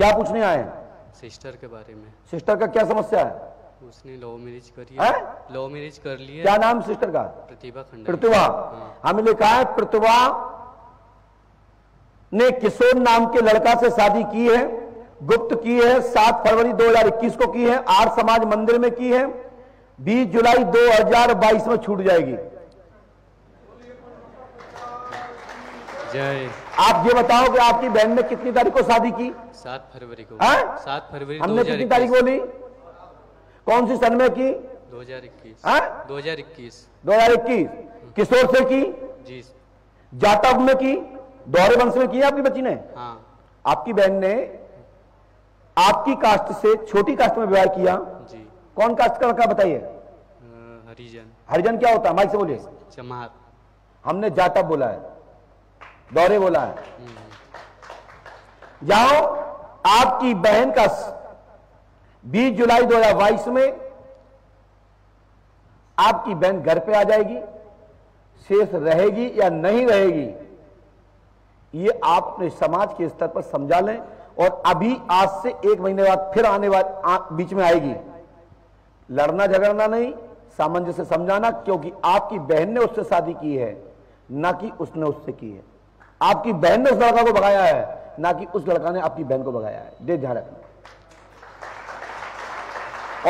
क्या पूछने आए हैं? सिस्टर के बारे में। सिस्टर का क्या समस्या है? उसने लव मैरिज करी है। लव मैरिज कर ली है। क्या नाम सिस्टर का? प्रतिभा खंडे। प्रतिभा। हमें लिखा है प्रतिभा ने किशोर नाम के लड़का से शादी की है, गुप्त की है, 7 फरवरी 2021 को की है, आर्य समाज मंदिर में की है, 20 जुलाई 2022 में छूट जाएगी। जय। आप ये बताओ कि आपकी बहन ने कितनी तारीख को शादी की? 7 फरवरी को। 7 फरवरी हमने कितनी तारीख बोली? कौन सी सन में की? 2021। 2021 किशोर से की जी। जाटव में की, दोहरे वंश में की है आपकी बच्ची ने। हाँ। आपकी बहन ने आपकी कास्ट से छोटी कास्ट में विवाह किया जी। कौन कास्ट का लड़का बताइए? हरिजन। हरिजन क्या होता है? माइक से बोलिए। चमार। हमने जाटव बोला है, दौरे बोला है। जाओ, आपकी बहन का 20 जुलाई 2022 में आपकी बहन घर पे आ जाएगी। शेष रहेगी या नहीं रहेगी ये आप अपने समाज के स्तर पर समझा लें, और अभी आज से 1 महीने बाद फिर आने वाले बीच में आएगी। लड़ना झगड़ना नहीं, सामंजस्य से समझाना, क्योंकि आपकी बहन ने उससे शादी की है, ना कि उसने उससे की है। आपकी बहन ने उस लड़का को भगाया है, ना कि उस लड़का ने आपकी बहन को भगाया है। दे ध्यान रखना।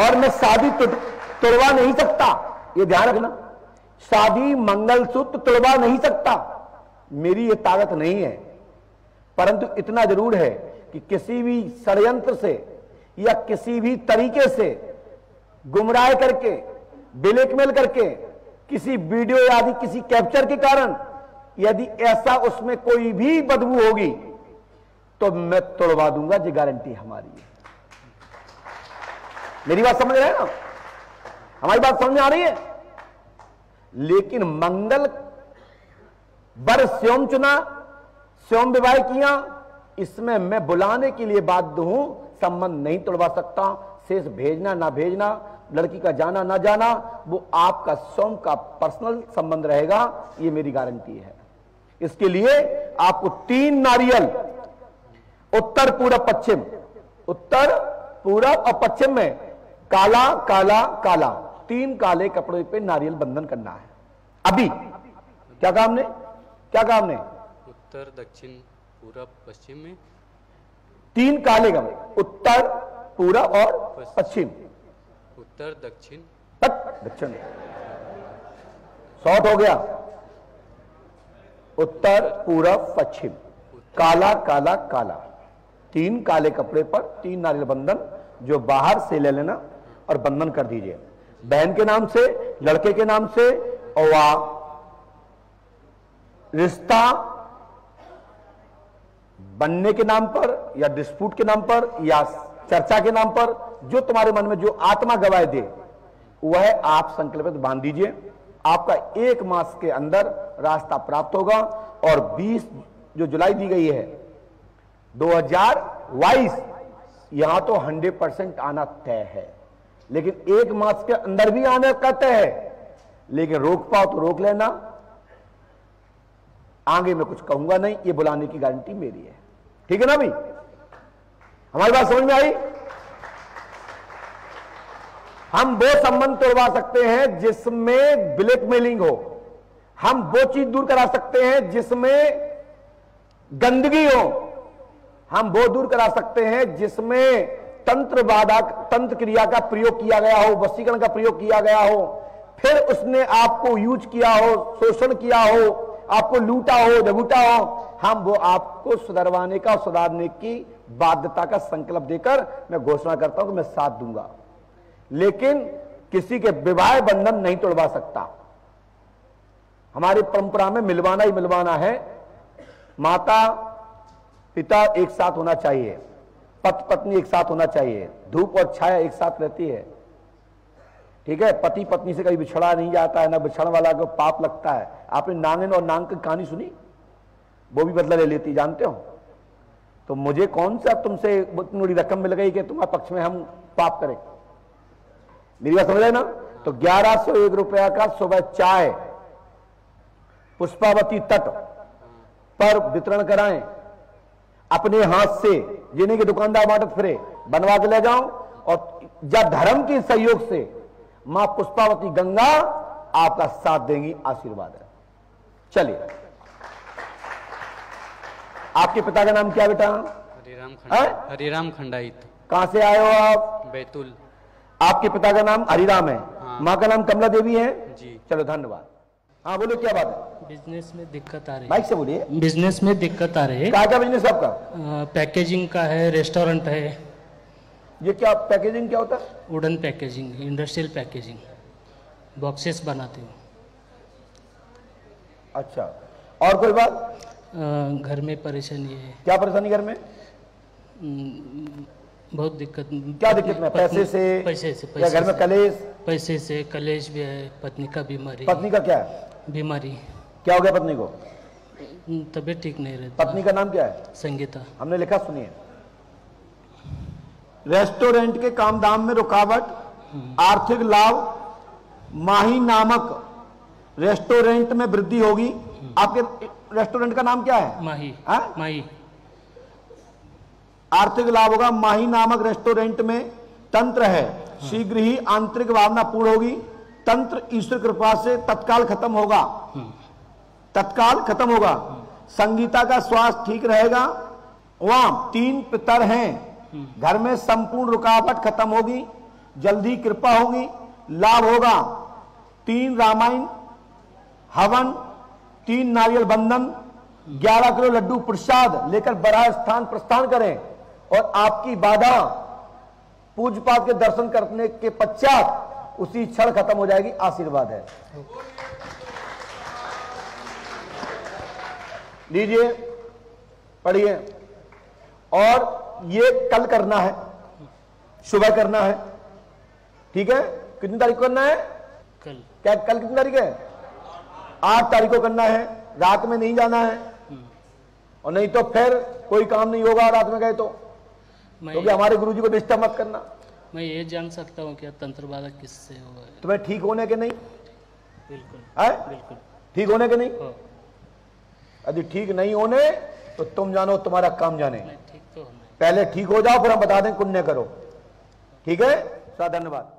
और मैं शादी तोड़वा नहीं सकता, ये ध्यान रखना। शादी मंगलसूत्र तोड़वा नहीं सकता, मेरी ये ताकत नहीं है। परंतु इतना जरूर है कि किसी भी षड्यंत्र से या किसी भी तरीके से गुमराह करके, ब्लैकमेल करके, किसी वीडियो आदि किसी कैप्चर के कारण यदि ऐसा उसमें कोई भी बदबू होगी तो मैं तोड़वा दूंगा। ये गारंटी हमारी है। मेरी बात समझ रहे हैं ना? हमारी बात समझ में आ रही है? लेकिन मंगल वर स्वयं चुना, स्वयं विवाह किया, इसमें मैं बुलाने के लिए बाध्य हूं। संबंध नहीं तोड़वा सकता। शेष भेजना ना भेजना, लड़की का जाना ना जाना, वो आपका स्वयं का पर्सनल संबंध रहेगा, ये मेरी गारंटी है। इसके लिए आपको 3 नारियल उत्तर पूरब पश्चिम, उत्तर पूरब और पश्चिम में काला काला काला 3 काले कपड़े पे नारियल बंधन करना है। अभी क्या काम ने? क्या काम ने? उत्तर दक्षिण पूरब पश्चिम में 3 काले कपड़े, उत्तर पूरब और पश्चिम। उत्तर दक्षिण दक्षिण शॉर्ट हो गया। उत्तर पूरब पश्चिम, काला काला काला, 3 काले कपड़े पर 3 नारियल बंधन, जो बाहर से ले लेना और बंधन कर दीजिए। बहन के नाम से, लड़के के नाम से, और रिश्ता बनने के नाम पर या डिस्प्यूट के नाम पर या चर्चा के नाम पर, जो तुम्हारे मन में जो आत्मा गवाह दे वह आप संकल्पित बांध दीजिए। आपका 1 मास के अंदर रास्ता प्राप्त होगा। और 20 जो जुलाई दी गई है 2022, यहां तो 100% आना तय है, लेकिन 1 मास के अंदर भी आने का तय है। लेकिन रोक पाओ तो रोक लेना, आगे मैं कुछ कहूंगा नहीं, ये बुलाने की गारंटी मेरी है। ठीक है ना भाई? हमारी बात समझ में आई? हम वो संबंध तोड़वा सकते हैं जिसमें ब्लैकमेलिंग हो, हम वो चीज दूर करा सकते हैं जिसमें गंदगी हो, हम वो दूर करा सकते हैं जिसमें तंत्र क्रिया का प्रयोग किया गया हो, वशीकरण का प्रयोग किया गया हो, फिर उसने आपको यूज किया हो, शोषण किया हो, आपको लूटा हो, झगूटा हो, हम वो आपको सुधरवाने का, सुधारने की बाध्यता का संकल्प देकर मैं घोषणा करता हूं कि मैं साथ दूंगा। लेकिन किसी के विवाह बंधन नहीं तोड़वा सकता। हमारी परंपरा में मिलवाना ही मिलवाना है। माता पिता एक साथ होना चाहिए, पति पत्नी एक साथ होना चाहिए, धूप और छाया एक साथ रहती है। ठीक है? पति पत्नी से कभी बिछड़ा नहीं जाता है, ना बिछड़ने वाला को पाप लगता है। आपने नांगन और नांग की कहानी सुनी? वो भी बदला ले लेती, जानते हो? तो मुझे कौन सा तुमसे इतनी बड़ी रकम मिल गई कि तुम्हारे पक्ष में हम पाप करें? मेरी बात समझ रहे ना? तो 1101 रुपया का सुबह चाय पुष्पावती तट पर वितरण कराएं। अपने हाथ से जिन्हें के दुकानदार बांटत फिरे बनवा के ले जाओ, और जब धर्म के सहयोग से मां पुष्पावती गंगा आपका साथ देंगी, आशीर्वाद है। चलिए, आपके पिता का नाम क्या बेटा? हरिराम खंडाइत। कहां से आए हो आप? बैतूल। आपके पिता का नाम हरिराम है, हाँ। माँ का नाम कमला देवी है जी। चलो धन्यवाद। हाँ बोलो, क्या बात है? बिजनेस में दिक्कत आ रही है। माइक से बोलिए। बिजनेस में दिक्कत आ रही है। क्या क्या बिजनेस आपका? पैकेजिंग का है, रेस्टोरेंट है। ये क्या पैकेजिंग क्या होता है? Wooden packaging, industrial packaging, boxes बनाते हो। अच्छा, और कोई बात? घर में परेशानी है। क्या परेशानी घर में? बहुत दिक्कत। क्या दिक्कत में? पैसे से? पैसे से। या घर में कलेश? पैसे से कलेश भी है, पत्नी का बीमारी। पत्नी का क्या है? बीमारी। क्या हो गया पत्नी को? तबीयत ठीक नहीं रहती। पत्नी का नाम क्या है? संगीता। हमने लिखा, सुनिए। रेस्टोरेंट के काम दाम में रुकावट, आर्थिक लाभ, माही नामक रेस्टोरेंट में वृद्धि होगी। आपके रेस्टोरेंट का नाम क्या है? माही। हाँ? माही। आर्थिक लाभ होगा। माही नामक रेस्टोरेंट में तंत्र है, शीघ्र ही आंतरिक भावना पूर्ण होगी। तंत्र ईश्वर कृपा से तत्काल खत्म होगा, तत्काल खत्म होगा। संगीता का स्वास्थ्य ठीक रहेगा। वहां 3 पितर हैं, घर में संपूर्ण रुकावट खत्म होगी, जल्दी कृपा होगी, लाभ होगा। 3 रामायण हवन, 3 नारियल बंधन, 11 किलो लड्डू प्रसाद लेकर बराह स्थान प्रस्थान करें, और आपकी बाधा पूज्यपाद के दर्शन करने के पश्चात उसी क्षण खत्म हो जाएगी। आशीर्वाद है। लीजिए, पढ़िए। और ये कल करना है, सुबह करना है, ठीक है? कितनी तारीख को करना है? कल। क्या कल कितनी तारीख है? 8 तारीख को करना है। रात में नहीं जाना है, और नहीं तो फिर कोई काम नहीं होगा रात में गए तो, क्योंकि हमारे गुरुजी को डिस्टर्ब मत करना। मैं ये जान सकता हूँ क्या तंत्र बाधा किससे हुआ है? तुम्हें ठीक होने के नहीं? बिल्कुल है? बिल्कुल। ठीक होने के नहीं? हाँ। यदि ठीक नहीं होने तो तुम जानो, तुम्हारा काम जाने। ठीक तो होना है। पहले ठीक हो जाओ, फिर हम बता दें पुण्य करो, ठीक है? धन्यवाद।